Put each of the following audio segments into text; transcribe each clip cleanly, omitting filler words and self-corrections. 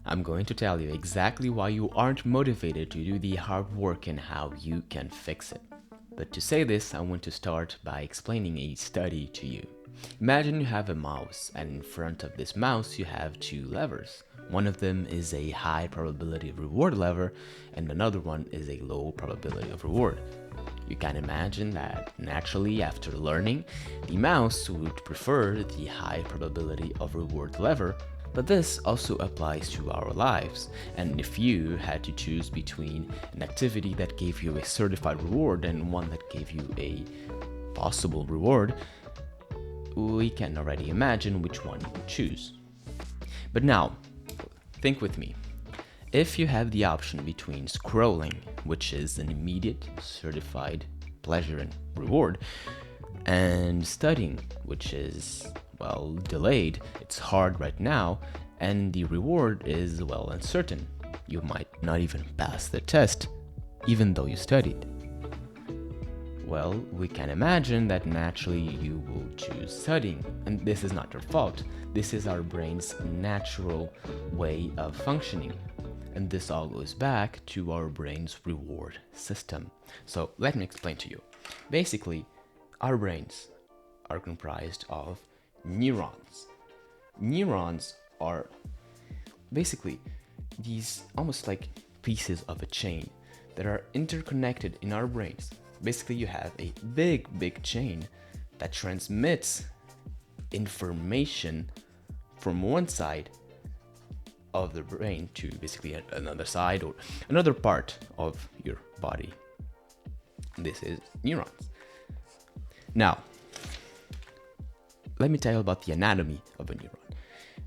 I'm going to tell you exactly why you aren't motivated to do the hard work and how you can fix it. But to say this, I want to start by explaining a study to you. Imagine you have a mouse, and in front of this mouse you have two levers. One of them is a high probability of reward lever, and another one is a low probability of reward. You can imagine that naturally, after learning, the mouse would prefer the high probability of reward lever, but this also applies to our lives. And if you had to choose between an activity that gave you a certified reward and one that gave you a possible reward, we can already imagine which one you would choose. But now, think with me. If you have the option between scrolling, which is an immediate, certified pleasure and reward, and studying, which is, well, delayed, it's hard right now, and the reward is, well, uncertain. You might not even pass the test, even though you studied. Well, we can imagine that naturally you will choose studying, and this is not your fault. This is our brain's natural way of functioning. And this all goes back to our brain's reward system. So let me explain to you. Basically, our brains are comprised of neurons. Neurons are basically these almost like pieces of a chain that are interconnected in our brains. Basically, you have a big chain that transmits information from one side of the brain to basically another side or another part of your body. This is neurons. Now, let me tell you about the anatomy of a neuron.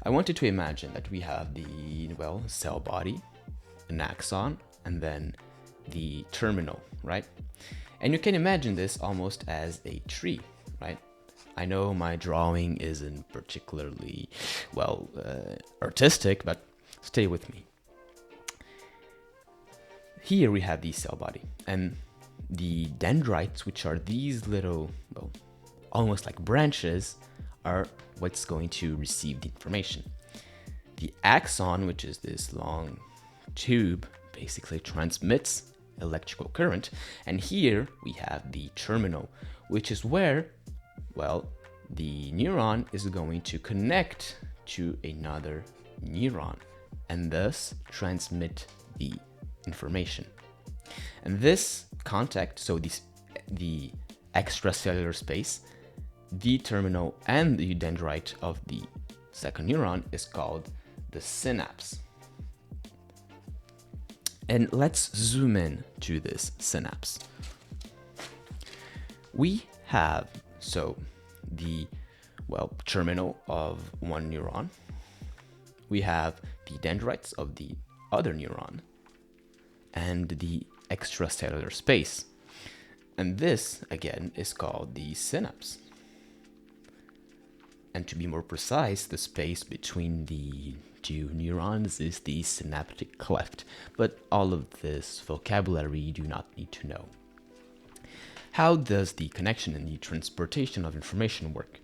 I want you to imagine that we have the, well, cell body, an axon, and then the terminal, right? And you can imagine this almost as a tree, right? I know my drawing isn't particularly, well, artistic, but stay with me. Here we have the cell body, and the dendrites, which are these little, well, almost like branches, are what's going to receive the information. The axon, which is this long tube, basically transmits electrical current, and here we have the terminal, which is where, well, the neuron is going to connect to another neuron and thus transmit the information. And this contact, so the extracellular space, the terminal and the dendrite of the second neuron is called the synapse. And let's zoom in to this synapse. We have, so the, well, terminal of one neuron. We have the dendrites of the other neuron and the extracellular space. And this, again, is called the synapse. And to be more precise, the space between the two neurons is the synaptic cleft. But all of this vocabulary you do not need to know. How does the connection and the transportation of information work?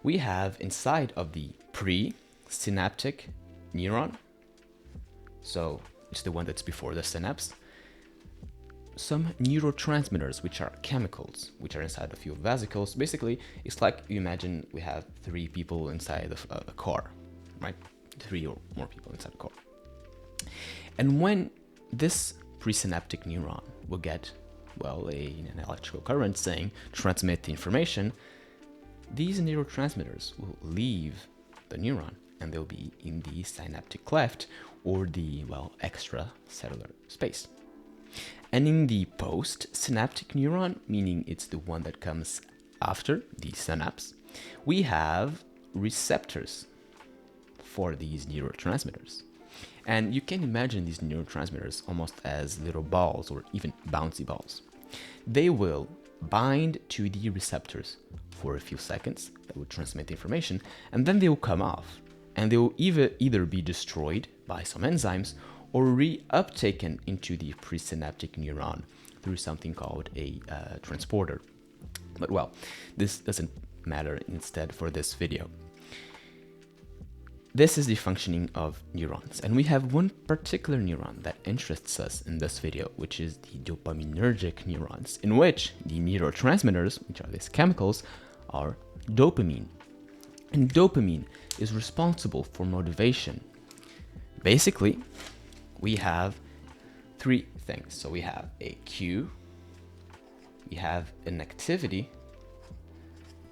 We have inside of the presynaptic neuron, so it's the one that's before the synapse, some neurotransmitters, which are chemicals, which are inside a few vesicles. Basically, it's like you imagine we have three people inside of a car, right? Three or more people inside a car. And when this presynaptic neuron will get, well, an electrical current saying transmit the information, these neurotransmitters will leave the neuron and they'll be in the synaptic cleft or the, well, extracellular space. And in the post-synaptic neuron, meaning it's the one that comes after the synapse, we have receptors for these neurotransmitters. And you can imagine these neurotransmitters almost as little balls or even bouncy balls. They will bind to the receptors for a few seconds that will transmit the information, and then they will come off, and they will either be destroyed by some enzymes or reuptaken into the presynaptic neuron through something called a transporter. But well, this doesn't matter instead for this video. This is the functioning of neurons, and we have one particular neuron that interests us in this video, which is the dopaminergic neurons, in which the neurotransmitters, which are these chemicals, are dopamine. And dopamine is responsible for motivation. Basically, we have three things. So we have a cue, we have an activity,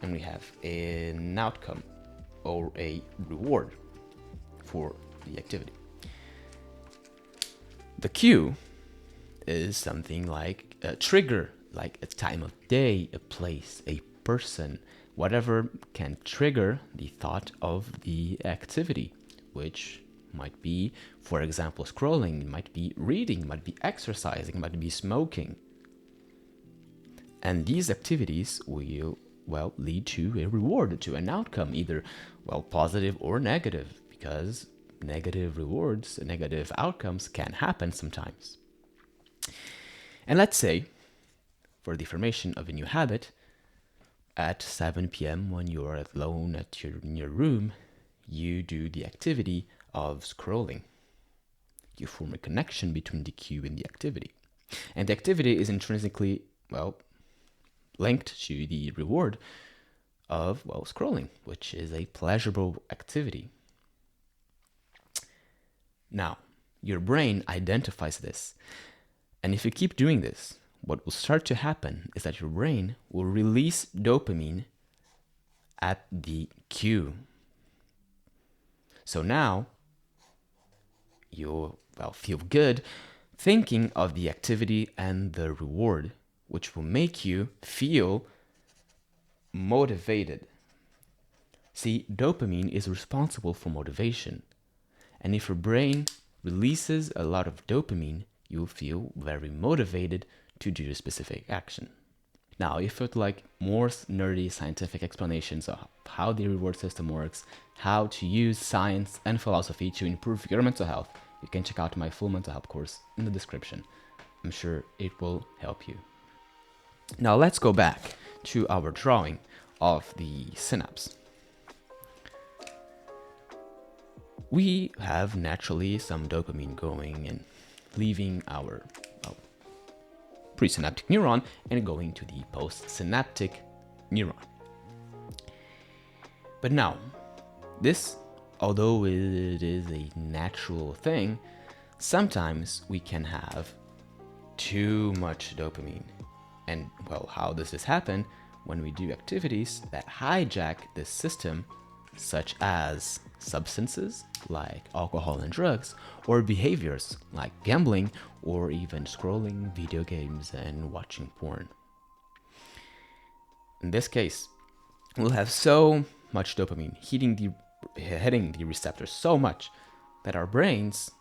and we have an outcome or a reward for the activity. The cue is something like a trigger, like a time of day, a place, a person, whatever can trigger the thought of the activity, which might be, for example, scrolling, might be reading, might be exercising, might be smoking. And these activities will, well, lead to a reward, to an outcome, either, well, positive or negative, because negative rewards, negative outcomes can happen sometimes. And let's say, for the formation of a new habit, at 7 p.m. when you are alone in your room, you do the activity of scrolling. You form a connection between the cue and the activity. And the activity is intrinsically, well, linked to the reward of, well, scrolling, which is a pleasurable activity. Now, your brain identifies this. And if you keep doing this, what will start to happen is that your brain will release dopamine at the cue. So now, you'll, well, feel good thinking of the activity and the reward, which will make you feel motivated. See, dopamine is responsible for motivation. And if your brain releases a lot of dopamine, you'll feel very motivated to do a specific action. Now, if you'd like more nerdy scientific explanations of how the reward system works, how to use science and philosophy to improve your mental health, you can check out my full mental health course in the description. I'm sure it will help you. Now let's go back to our drawing of the synapse. We have naturally some dopamine going and leaving our presynaptic neuron and going to the postsynaptic neuron. But now, this, although it is a natural thing, sometimes we can have too much dopamine. And, well, how does this happen? When we do activities that hijack this system, such as substances like alcohol and drugs, or behaviors like gambling, or even scrolling video games and watching porn. In this case, we'll have so much dopamine hitting the receptors so much that our brains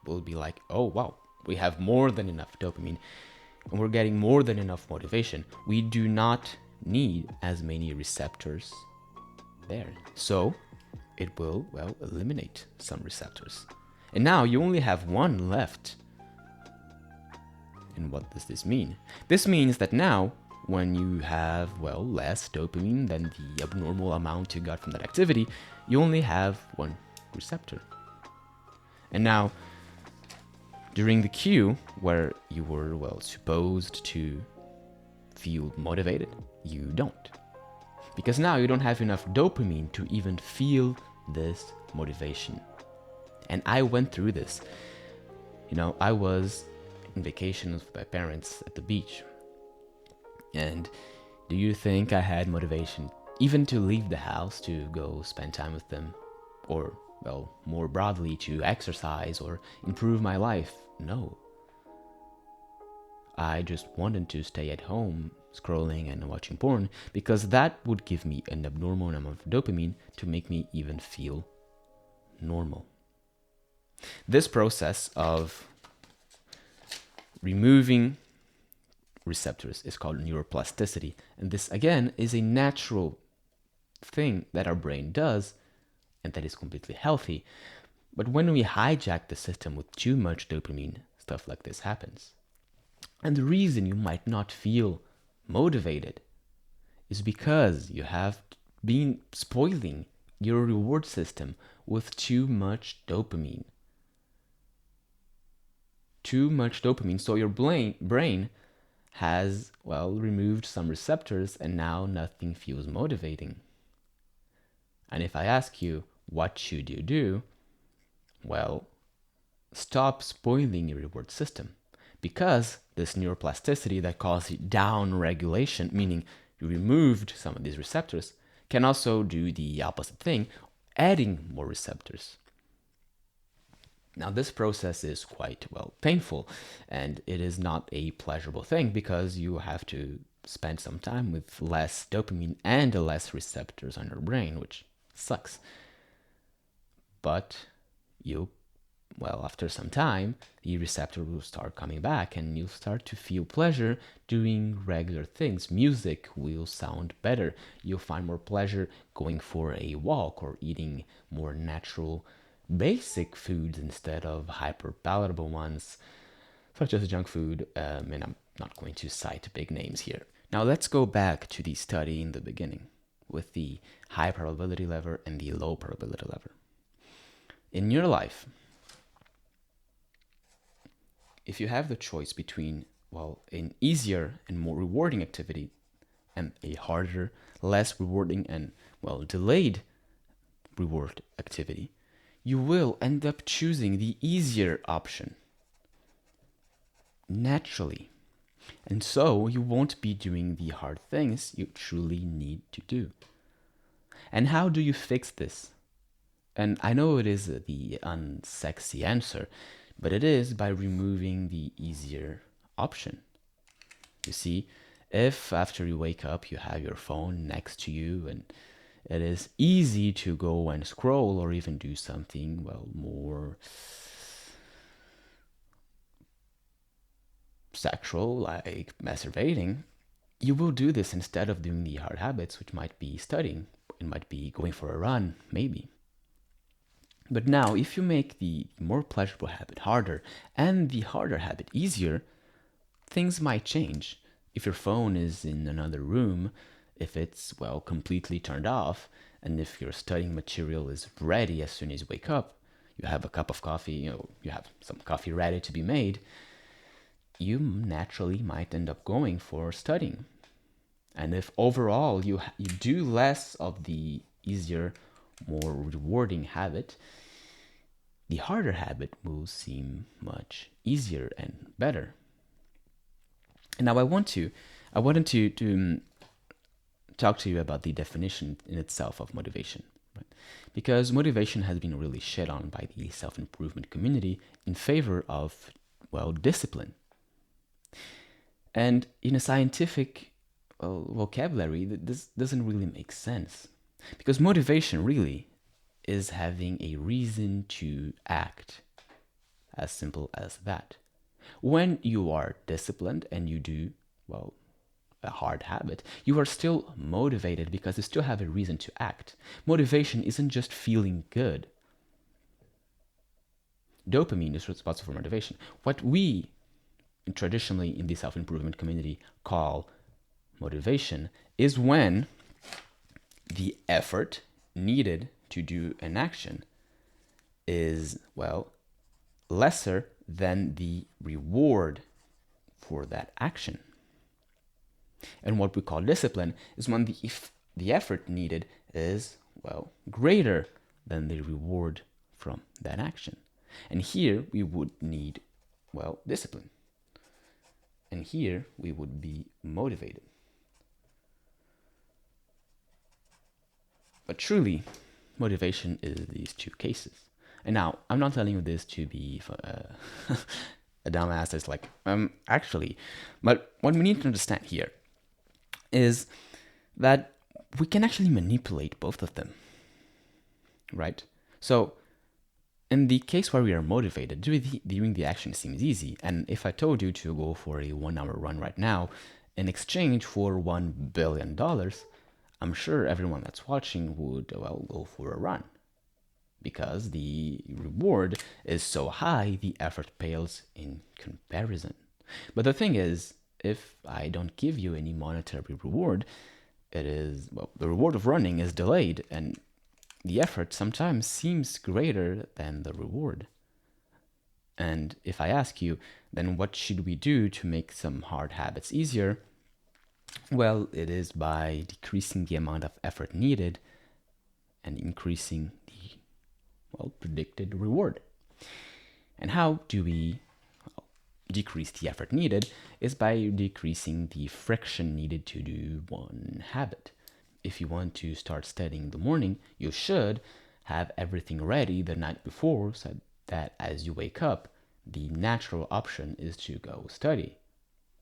will be like, oh wow, we have more than enough dopamine and we're getting more than enough motivation. We do not need as many receptors there. So it will, well, eliminate some receptors. And now you only have one left. And what does this mean? This means that now, when you have, well, less dopamine than the abnormal amount you got from that activity, you only have one receptor. And now, during the cue, where you were, well, supposed to feel motivated, you don't. Because now you don't have enough dopamine to even feel this motivation. And I went through this. You know, I was on vacation with my parents at the beach. And do you think I had motivation even to leave the house to go spend time with them? Or, well, more broadly, to exercise or improve my life? No. I just wanted to stay at home scrolling and watching porn because that would give me an abnormal amount of dopamine to make me even feel normal. This process of removing receptors is called neuroplasticity, and this again is a natural thing that our brain does and that is completely healthy. But when we hijack the system with too much dopamine, stuff like this happens. And the reason you might not feel motivated is because you have been spoiling your reward system with too much dopamine. Too much dopamine. So your brain has, well, removed some receptors and now nothing feels motivating. And if I ask you, what should you do? Well, stop spoiling your reward system. Because this neuroplasticity that causes down regulation, meaning you removed some of these receptors, can also do the opposite thing, adding more receptors. Now, this process is quite, well, painful, and it is not a pleasurable thing because you have to spend some time with less dopamine and less receptors on your brain, which sucks. But after some time, the receptor will start coming back and you'll start to feel pleasure doing regular things. Music will sound better. You'll find more pleasure going for a walk or eating more natural, basic foods instead of hyper palatable ones, such as junk food. And I'm not going to cite big names here. Now let's go back to the study in the beginning with the high probability lever and the low probability lever. In your life, if you have the choice between, well, an easier and more rewarding activity and a harder, less rewarding and, well, delayed reward activity, you will end up choosing the easier option naturally. And so you won't be doing the hard things you truly need to do. And how do you fix this? And I know it is the unsexy answer, but it is by removing the easier option. You see, if after you wake up you have your phone next to you and it is easy to go and scroll or even do something, well, more sexual, like masturbating, you will do this instead of doing the hard habits, which might be studying. It might be going for a run, maybe. But now, if you make the more pleasurable habit harder and the harder habit easier, things might change. If your phone is in another room, if it's, well, completely turned off, and if your studying material is ready as soon as you wake up, you have a cup of coffee, you have some coffee ready to be made, you naturally might end up going for studying. And if overall you do less of the easier, more rewarding habit, the harder habit will seem much easier and better. And now I wanted to talk to you about the definition in itself of motivation, right? Because motivation has been really shit on by the self-improvement community in favor of, well, discipline. And in a scientific vocabulary, this doesn't really make sense. Because motivation really is having a reason to act. As simple as that. When you are disciplined and you do, well, a hard habit, you are still motivated because you still have a reason to act. Motivation isn't just feeling good. Dopamine is responsible for motivation. What we traditionally in the self-improvement community call motivation is when the effort needed to do an action is, well, lesser than the reward for that action. And what we call discipline is when the effort needed is, well, greater than the reward from that action. And here we would need, well, discipline. And here we would be motivated. But truly, motivation is these two cases. And now, I'm not telling you this to be a dumbass that's like, actually. But what we need to understand here is that we can actually manipulate both of them, right? So, in the case where we are motivated, doing the action seems easy. And if I told you to go for a 1-hour run right now, in exchange for $1 billion, I'm sure everyone that's watching would, well, go for a run. Because the reward is so high, the effort pales in comparison. But the thing is, if I don't give you any monetary reward, it is, well, the reward of running is delayed. And the effort sometimes seems greater than the reward. And if I ask you, then what should we do to make some hard habits easier? Well, it is by decreasing the amount of effort needed and increasing the, predicted reward. And how do we decrease the effort needed? Is by decreasing the friction needed to do one habit. If you want to start studying in the morning, you should have everything ready the night before so that as you wake up, the natural option is to go study.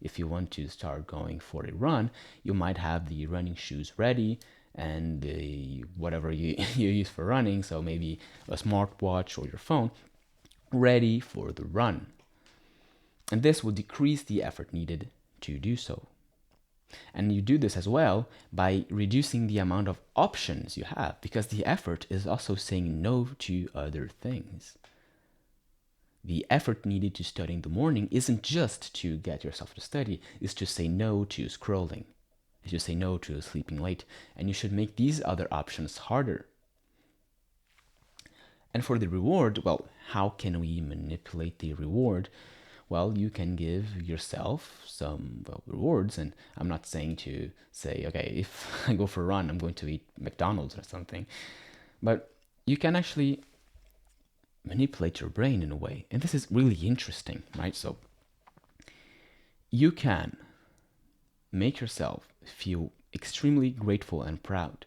If you want to start going for a run, you might have the running shoes ready and whatever you use for running, so maybe a smartwatch or your phone, ready for the run. And this will decrease the effort needed to do so. And you do this as well by reducing the amount of options you have, because the effort is also saying no to other things. The effort needed to study in the morning isn't just to get yourself to study, it's to say no to scrolling, it's to say no to sleeping late, and you should make these other options harder. And for the reward, well, how can we manipulate the reward? Well, you can give yourself some rewards, and I'm not saying to say, okay, if I go for a run, I'm going to eat McDonald's or something, but you can actually manipulate your brain in a way. And this is really interesting, right? So you can make yourself feel extremely grateful and proud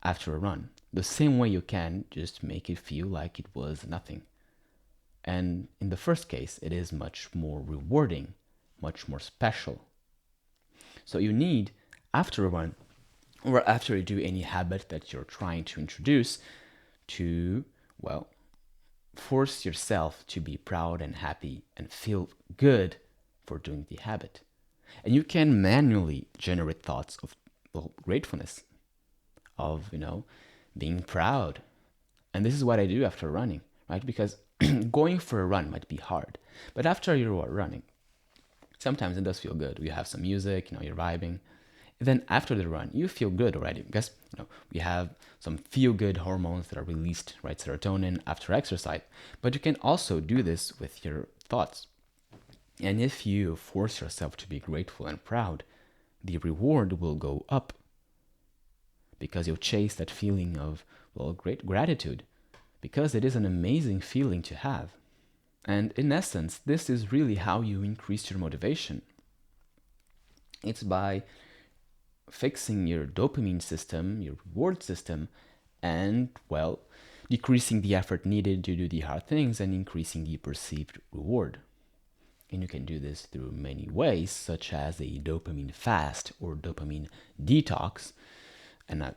after a run, the same way you can just make it feel like it was nothing. And in the first case, it is much more rewarding, much more special. So you need, after a run, or after you do any habit that you're trying to introduce, to, force yourself to be proud and happy and feel good for doing the habit. And you can manually generate thoughts of, gratefulness, of, being proud. And this is what I do after running, right? Because going for a run might be hard, but after you are running, sometimes it does feel good. You have some music, you're vibing. Then after the run, you feel good already because we have some feel-good hormones that are released, right? Serotonin after exercise. But you can also do this with your thoughts. And if you force yourself to be grateful and proud, the reward will go up because you'll chase that feeling of, great gratitude, because it is an amazing feeling to have. And in essence, this is really how you increase your motivation. It's by fixing your dopamine system, your reward system, and, decreasing the effort needed to do the hard things and increasing the perceived reward. And you can do this through many ways, such as a dopamine fast or dopamine detox. And I've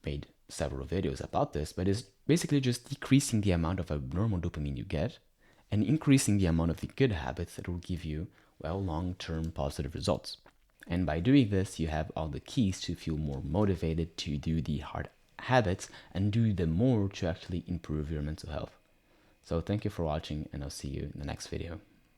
made several videos about this, but it's basically just decreasing the amount of abnormal dopamine you get and increasing the amount of the good habits that will give you, long-term positive results. And by doing this, you have all the keys to feel more motivated to do the hard habits and do them more to actually improve your mental health. So thank you for watching, and I'll see you in the next video.